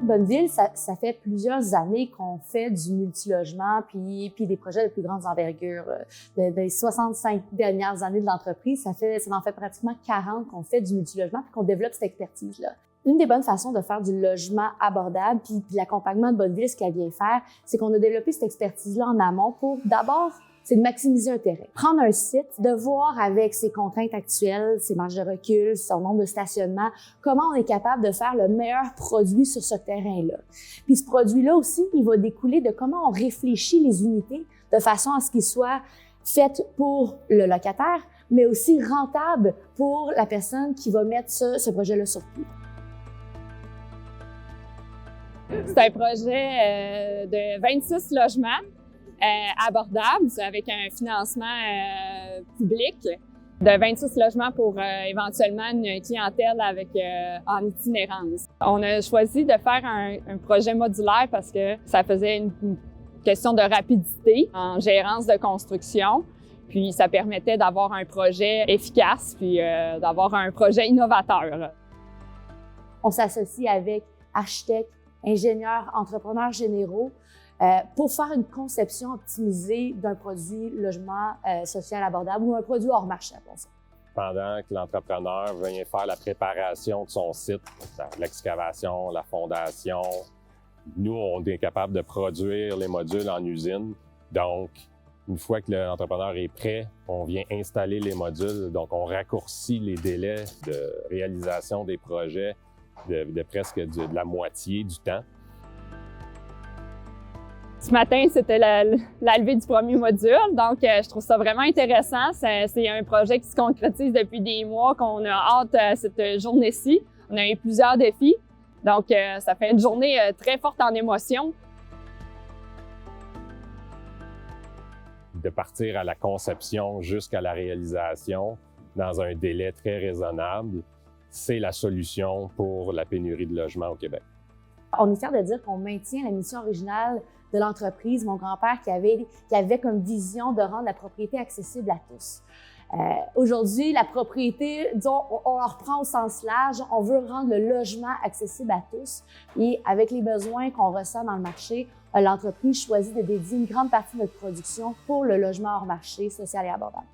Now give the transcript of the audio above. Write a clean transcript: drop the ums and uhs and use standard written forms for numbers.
Bonneville, ça fait plusieurs années qu'on fait du multilogement puis des projets de plus grande envergure. Des 65 dernières années de l'entreprise, ça en fait pratiquement 40 qu'on fait du multilogement puis qu'on développe cette expertise-là. Une des bonnes façons de faire du logement abordable puis l'accompagnement de Bonneville, ce qu'elle vient faire, c'est qu'on a développé cette expertise-là en amont pour d'abord c'est de maximiser un terrain. Prendre un site, de voir avec ses contraintes actuelles, ses marges de recul, son nombre de stationnements, comment on est capable de faire le meilleur produit sur ce terrain-là. Puis ce produit-là aussi, il va découler de comment on réfléchit les unités de façon à ce qu'ils soient faites pour le locataire, mais aussi rentables pour la personne qui va mettre ce projet-là sur pied. C'est un projet de 26 logements. Abordable, avec un financement public de 26 logements pour éventuellement une clientèle en itinérance. On a choisi de faire un projet modulaire parce que ça faisait une question de rapidité en gérance de construction, puis ça permettait d'avoir un projet efficace puis d'avoir un projet innovateur. On s'associe avec architectes, ingénieurs, entrepreneurs généraux pour faire une conception optimisée d'un produit logement social abordable ou un produit hors marché, appelons ça. Pendant que l'entrepreneur vient faire la préparation de son site, l'excavation, la fondation, nous, on est capable de produire les modules en usine. Donc, une fois que l'entrepreneur est prêt, on vient installer les modules. Donc, on raccourcit les délais de réalisation des projets de presque de la moitié du temps. Ce matin, c'était la levée du premier module, donc je trouve ça vraiment intéressant. C'est un projet qui se concrétise depuis des mois, qu'on a hâte à cette journée-ci. On a eu plusieurs défis, donc ça fait une journée très forte en émotions. De partir à la conception jusqu'à la réalisation dans un délai très raisonnable, c'est la solution pour la pénurie de logements au Québec. On est fiers de dire qu'on maintient la mission originale de l'entreprise, mon grand-père qui avait comme vision de rendre la propriété accessible à tous. Aujourd'hui, la propriété, disons, on en reprend au sens large, on veut rendre le logement accessible à tous. Et avec les besoins qu'on ressent dans le marché, l'entreprise choisit de dédier une grande partie de notre production pour le logement hors marché, social et abordable.